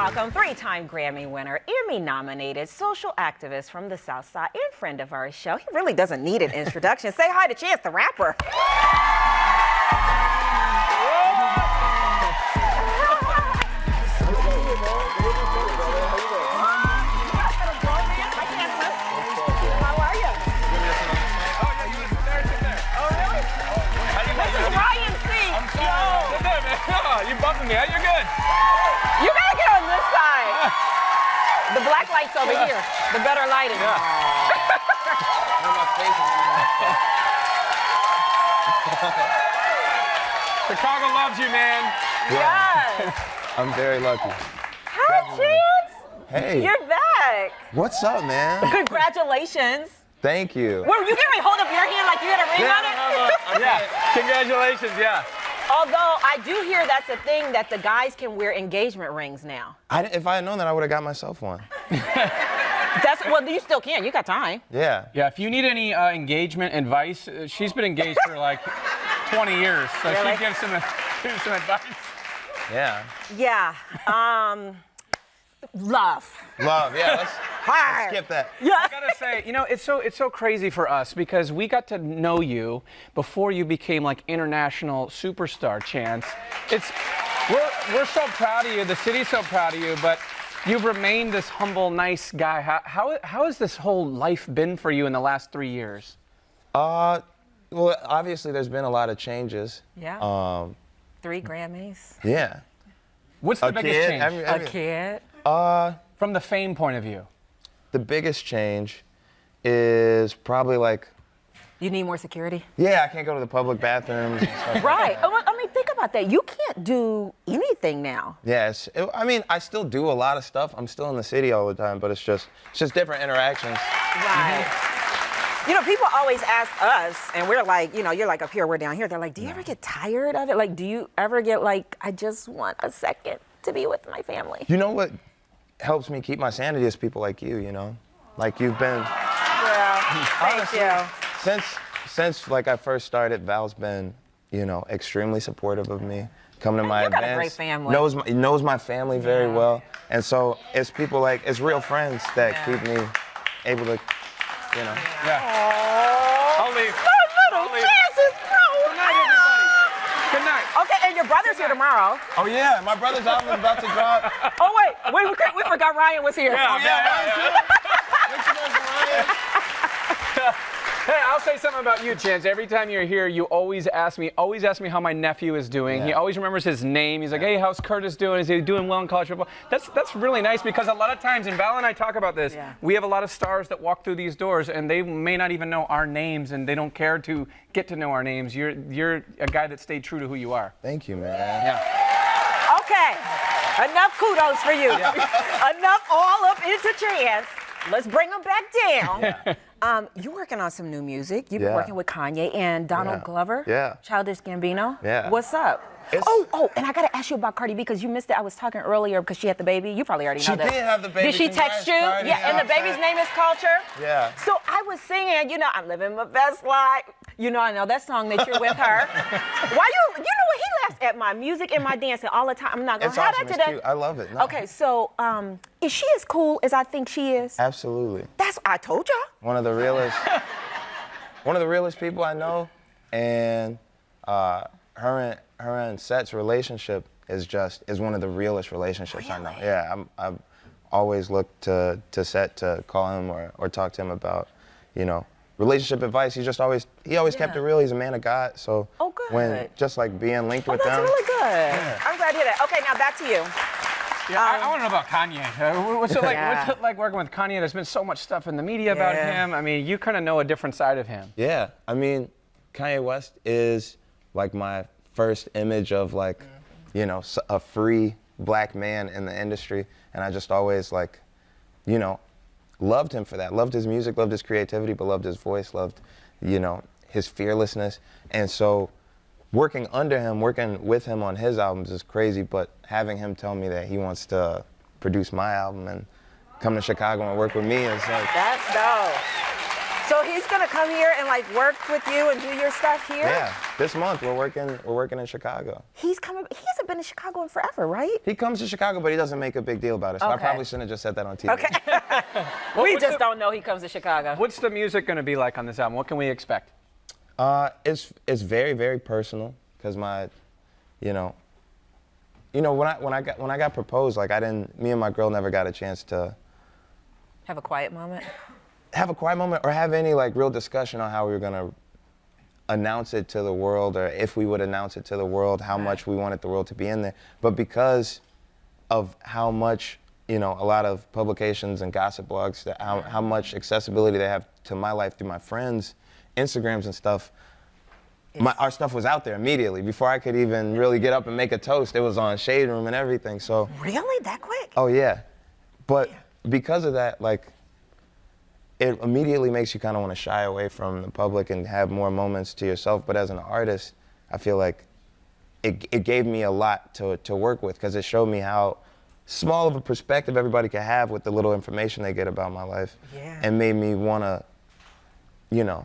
welcome three-time Grammy winner, Emmy-nominated social activist from the South Side and friend of our show. He really doesn't need an introduction. Say hi to Chance the Rapper. You bumping me, you're good. You gotta get on this side. The black light's over here. The better lighting. Yeah. Chicago loves you, man. Yes. I'm very lucky. Hi, Chance. Hey. You're back. What's up, man? Congratulations. Thank you. Were you getting me hold up your hand like you had a ring on it? Yeah, congratulations, yeah. Although I do hear that's a thing that the guys can wear engagement rings now. If I had known that, I would have got myself one. Well, you still can. You got time. Yeah. Yeah, if you need any engagement advice, she's been engaged for like 20 years, so Really? she gives some advice. Yeah. Yeah. Love. Love, yeah. Let's skip that. Yeah. I gotta say, you know, it's so crazy for us because we got to know you before you became like international superstar, Chance. We're so proud of you. The city's so proud of you, but you've remained this humble, nice guy. How has this whole life been for you in the last 3 years? Well, obviously there's been a lot of changes. Yeah. 3 Grammys. Yeah. What's the biggest change? A kid. From the fame point of view. The biggest change is probably like, You need more security? yeah, I can't go to the public bathrooms and stuff. Right. I mean, think about that. You can't do anything now. Yes. I mean, I still do a lot of stuff. I'm still in the city all the time, but it's just different interactions. Right. You know, people always ask us, and we're like, you know, you're like up here, we're down here. They're like, do you ever get tired of it? Like, do you ever get like, I just want a second to be with my family? You know what helps me keep my sanity is people like you, you know? Like you've been... Well, thank you. Since like I first started, Val's been, you know, extremely supportive of me. Coming to my You events. got a great family. Knows my family very well. And so it's people like, it's real friends that keep me able to, you know. Yeah. I'll leave. Little Chance is Good night, everybody. Good night. Okay, and your brother's here tomorrow. Oh yeah, my brother's album is about to drop. Oh wait, we forgot Ryan was here. Yeah. Hey, I'll say something about you, Chance. Every time you're here, you always ask me how my nephew is doing. Yeah. He always remembers his name. He's like, hey, how's Curtis doing? Is he doing well in college football? That's really nice because a lot of times, and Val and I talk about this, we have a lot of stars that walk through these doors and they may not even know our names and they don't care to get to know our names. You're a guy that stayed true to who you are. Thank you, man. Yeah. Okay, enough kudos for you. Enough all up into Chance. Let's bring them back down. You're working on some new music. You've been working with Kanye and Donald Glover. Yeah. Childish Gambino. Yeah. What's up? Oh, and I gotta ask you about Cardi B because you missed it. I was talking earlier because she had the baby. You probably already know that. She did have the baby. Did she text you? Congrats, Cardi. Yeah, and the baby's name is Culture. Yeah. So I was singing, you know, I'm living my best life. You know, I know that song that you're with her. Why you know what? He laughs at my music and my dancing all the time. I'm not gonna It's have awesome. that It's today. cute. I love it. No. Okay, so is she as cool as I think she is? Absolutely. I told y'all. One of the realest people I know, and her and Set's relationship is one of the realest relationships I know. Yeah, I've always looked to Set to call him or talk to him about, you know, relationship advice. He always kept it real. He's a man of God. So when just like being linked with that's them. really good. Yeah. I'm glad to hear that. Okay, now back to you. Yeah, I want to know about Kanye. What's it like working with Kanye? There's been so much stuff in the media about him. I mean, you kind of know a different side of him. Yeah, I mean, Kanye West is like my first image of like, you know, a free black man in the industry. And I just always like, you know, loved him for that. Loved his music, loved his creativity, but loved his voice, loved, you know, his fearlessness. And so working with him on his albums is crazy, but having him tell me that he wants to produce my album and come to Chicago and work with me is like... That's dope. So he's gonna come here and like work with you and do your stuff here? Yeah, this month we're working in Chicago. He's coming. He hasn't been in Chicago in forever, right? He comes to Chicago, but he doesn't make a big deal about it. So I Okay. probably shouldn't have just said that on TV. Okay. We just don't know he comes to Chicago. What's the music going to be like on this album? What can we expect? It's very, very personal because when I got proposed, like me and my girl never got a chance to Have a quiet moment. have a quiet moment or have any like real discussion on how we were gonna announce it to the world, or if we would announce it to the world, how much we wanted the world to be in there. But because of how much, a lot of publications and gossip blogs, how much accessibility they have to my life through my friends, Instagrams and stuff, our stuff was out there immediately. Before I could even really get up and make a toast, it was on Shade Room and everything. So. Really? That quick? Oh yeah. But because of that, like, it immediately makes you kind of want to shy away from the public and have more moments to yourself. But as an artist, I feel like it gave me a lot to work with, because it showed me how small of a perspective everybody can have with the little information they get about my life. Yeah. And made me want to,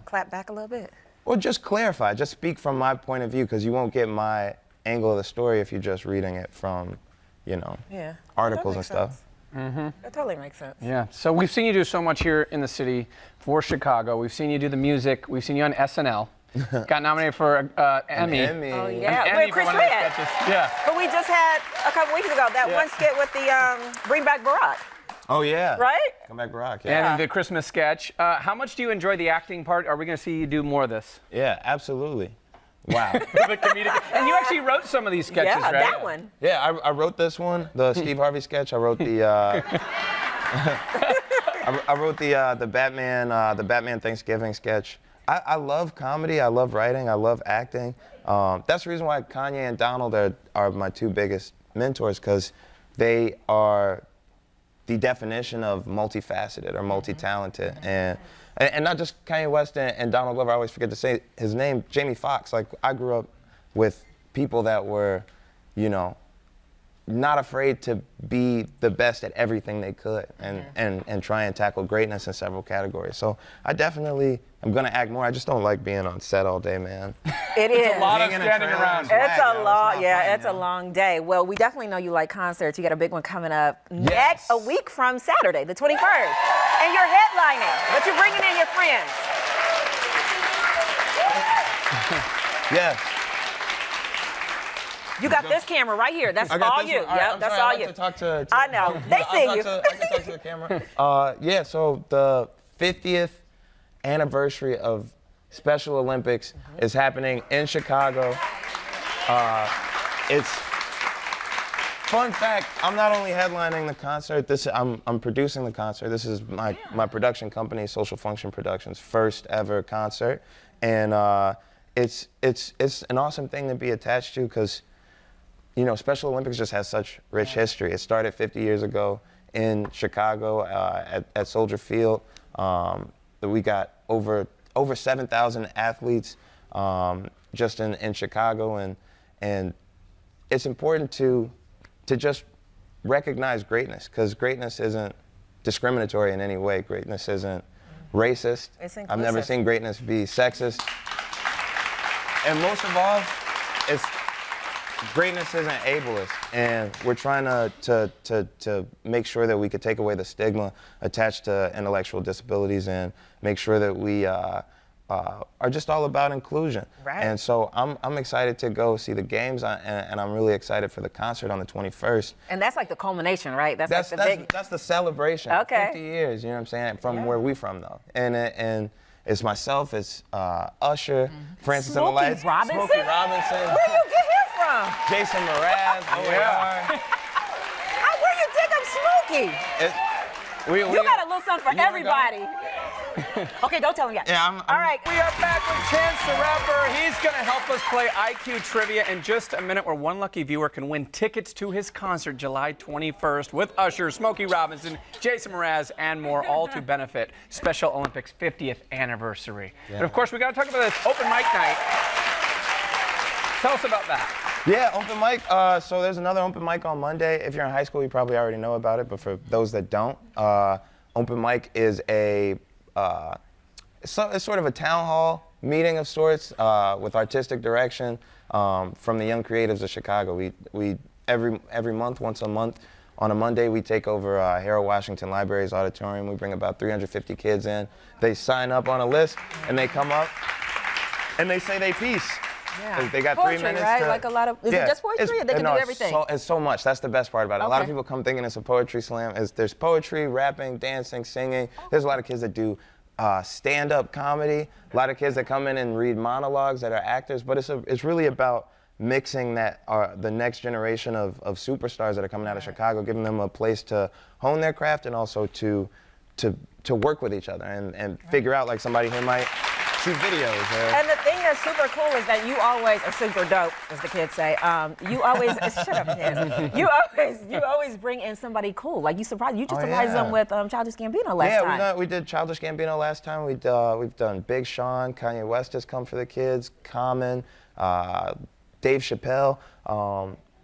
Clap back a little bit. or just clarify, just speak from my point of view, because you won't get my angle of the story if you're just reading it from, Yeah. articles and stuff. That totally makes sense. Yeah. So we've seen you do so much here in the city for Chicago. We've seen you do the music. We've seen you on SNL. Got nominated for an Emmy. Emmy. Oh An yeah. Emmy Wait, for Chris one of the Red. sketches. Yeah. But we just had a couple weeks ago that Yeah. one skit with the Bring Back Barack, Oh yeah. right? Come back, Rock. Yeah. And the Christmas sketch. How much do you enjoy the acting part? Are we going to see you do more of this? Yeah, absolutely. Wow. The comedic. And you actually wrote some of these sketches, Yeah, right? that one. Yeah, I wrote this one, the Steve Harvey sketch. I wrote the I wrote the Batman Thanksgiving sketch. I love comedy. I love writing. I love acting. That's the reason why Kanye and Donald are my two biggest mentors, because they are the definition of multifaceted or multi-talented, and not just Kanye West and Donald Glover. I always forget to say his name, Jamie Foxx. Like, I grew up with people that were, not afraid to be the best at everything they could, and try and tackle greatness in several categories. So I definitely am gonna act more. I just don't like being on set all day, man. It is. A lot of Being in a standing trailer around. is whack, It's yo. a long, not yeah, fun, it's a yo. long day. Well, we definitely know you like concerts. You got a big one coming up next, a week from Saturday, the 21st. And you're headlining, but you're bringing in your friends. Yeah. You got this camera right here. That's I got all this you. one. All right, Yep, I'm that's sorry, all I like you. to talk to I know. They I'll see talk you. I can talk to the camera. Yeah, so the 50th anniversary of Special Olympics is happening in Chicago. It's fun fact. I'm not only headlining the concert. I'm producing the concert. This is my production company, Social Function Productions, first ever concert, and it's an awesome thing to be attached to, because Special Olympics just has such rich history. It started 50 years ago in Chicago at Soldier Field. We got over 7,000 athletes just in Chicago, and it's important to just recognize greatness, because greatness isn't discriminatory in any way. Greatness isn't racist. It's I've never inclusive. seen greatness be sexist. And most of all, greatness isn't ableist, and we're trying to make sure that we could take away the stigma attached to intellectual disabilities, and make sure that we are just all about inclusion. Right. And so I'm excited to go see the games, and I'm really excited for the concert on the 21st. And that's like the culmination, right? That's like the big. That's the celebration. Okay. 50 years, you know what I'm saying, from where we from though, and it's myself, it's Usher, Francis and the Smokey Lights, Robinson? Smokey Robinson. Where you get him from? Jason Mraz, OAR. Where you dig up Smokey? You got a little something for You wanna go? everybody. Okay, don't tell him yet. Yeah, All right. We are back with Chance the Rapper. He's going to help us play IQ Trivia in just a minute, where one lucky viewer can win tickets to his concert July 21st with Usher, Smokey Robinson, Jason Mraz, and more, all to benefit Special Olympics 50th anniversary. Yeah. And of course, we got to talk about this open mic night. Tell us about that. Yeah, open mic. So there's another open mic on Monday. If you're in high school, you probably already know about it, but for those that don't, open mic is it's sort of a town hall meeting of sorts with artistic direction from the young creatives of Chicago. We every month, once a month, on a Monday, we take over Harold Washington Library's auditorium. We bring about 350 kids in. They sign up on a list, and they come up, and they say their piece. Yeah. They got poetry, 3 minutes right? to... Like a lot of... Is it just poetry? Or they can do everything? It's so much. That's the best part about it. A lot of Okay. people come thinking it's a poetry slam. There's poetry, rapping, dancing, singing. There's a lot of kids that do stand-up comedy. A lot of kids that come in and read monologues that are actors. But it's really about mixing that the next generation of superstars that are coming out of Chicago, giving them a place to hone their craft and also to work with each other and figure out, like, somebody who might shoot videos. And the thing that's super cool is that you always, or super dope, as the kids say, you always, shut up, kids. You always bring in somebody cool. Like, you just surprised them with Childish Gambino last time. Yeah, we did Childish Gambino last time. We've done Big Sean, Kanye West has come for the kids, Common, Dave Chappelle,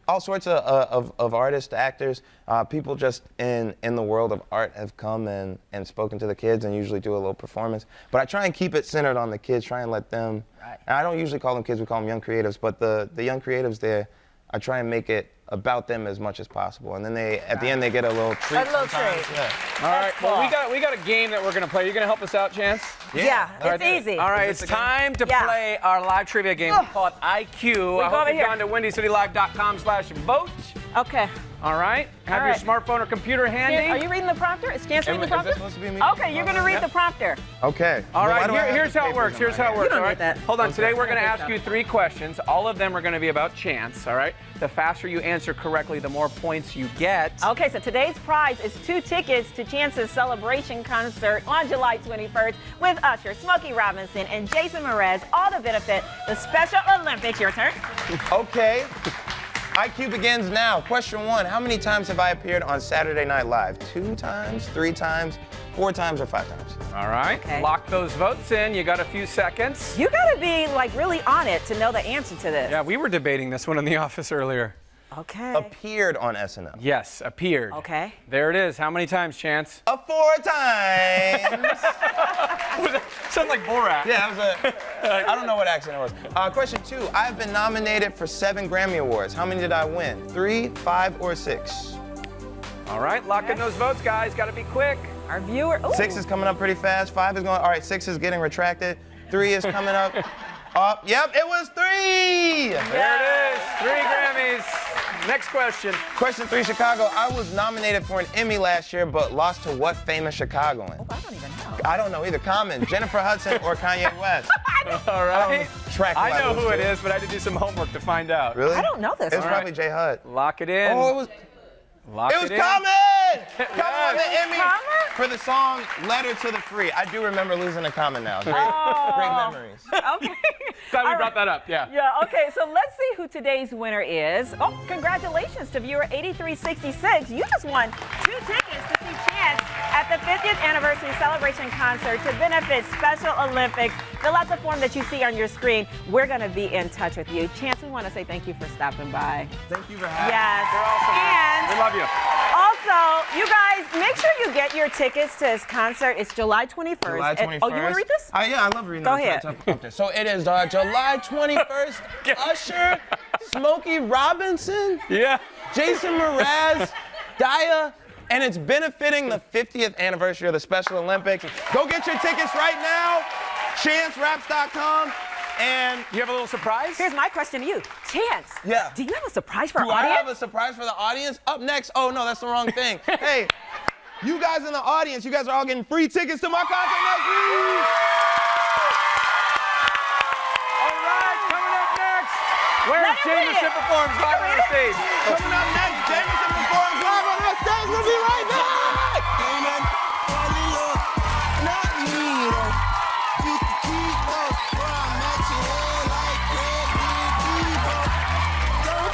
all sorts of artists, actors, people just in the world of art have come and spoken to the kids and usually do a little performance. But I try and keep it centered on the kids, try and let them, and I don't usually call them kids, we call them young creatives, but the young creatives there, I try and make it about them as much as possible. And then at the end, they get a little treat. A little sometimes. treat. Yeah. All right. cool. Well, we got a game that we're gonna play. You gonna help us out, Chance? Yeah, it's easy. All right, it's time to play our live trivia game. We call it IQ. I hope you've gone to WindyCityLive.com/vote. Okay. All right. Have your smartphone or computer handy. Are you reading the prompter? Is Chance reading the Is prompter? this supposed to be me? Okay, you're going to read the prompter. Okay. All Well, right, why do I have here's the how it papers works. in Here's my how it hand? works. You don't all need right? that. Hold on. Today we're going to Okay. ask you 3 questions. All of them are going to be about chance. All right. The faster you answer correctly, the more points you get. Okay, so today's prize is 2 tickets to Chance's celebration concert on July 21st with Usher, Smokey Robinson, and Jason Mraz, all to benefit the Special Olympics. Your turn. Okay. IQ begins now. Question 1, how many times have I appeared on Saturday Night Live? 2 times, 3 times, 4 times, or 5 times? All right. Okay. Lock those votes in. You got a few seconds. You got to be like really on it to know the answer to this. Yeah, we were debating this one in the office earlier. Okay. Appeared on SNL. Yes, appeared. Okay. There it is. How many times, Chance? 4 times. Sounds like Borat. Yeah, I don't know what accent it was. Question 2, I've been nominated for 7 Grammy Awards. How many did I win? 3, 5, or 6? All right, lock in those votes, guys. Got to be quick. Our viewer. Ooh. 6 is coming up pretty fast. 5 is going, all right, 6 is getting retracted. 3 is coming up. Yep, it was 3. There it is. 3 Grammys. Next question. Question 3, Chicago. I was nominated for an Emmy last year, but lost to what famous Chicagoan? I don't even know. I don't know either. Common, Jennifer Hudson, or Kanye West? All right. Track I know levels, who it too. is, but I had to do some homework to find out. Really? I don't know this. It's All probably J Hud. Lock it in. Oh, it was Lock It was in. Common! Common won the Emmy Common? for the song Letter to the Free. I do remember losing to Common now. Great memories. Okay. Glad we All brought that up. Yeah. Yeah, okay, so let's see who today's winner is. Oh, congratulations to viewer 8366. You just won 2 tickets to see Chance at the 50th anniversary celebration concert to benefit Special Olympics. Fill out the form that you see on your screen. We're going to be in touch with you. Chance, we want to say thank you for stopping by. Thank you for having me. Yes. You're awesome. And We love you. also, you guys, make sure you get your tickets to his concert. It's July 21st. July 21st. Oh, you want to read this? Yeah, I love reading Go this. ahead. So it is July 21st. Usher, Smokey Robinson, Yeah. Jason Mraz, Daya, and it's benefiting the 50th anniversary of the Special Olympics. Go get your tickets right now. ChanceRaps.com. And You have a little surprise? Here's my question to you. Chance. Yeah. Do you have a surprise for our do I audience? have a surprise for the audience? Up next, oh no, that's the wrong thing. Hey, you guys in the audience, you guys are all getting free tickets to my concert next week. All right, coming up next, where Let him read Jameson it. performs live on the stage. Coming up next, Jameson performs live on the stage. We'll be right back.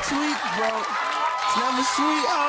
Sweet, bro. It's never sweet, oh.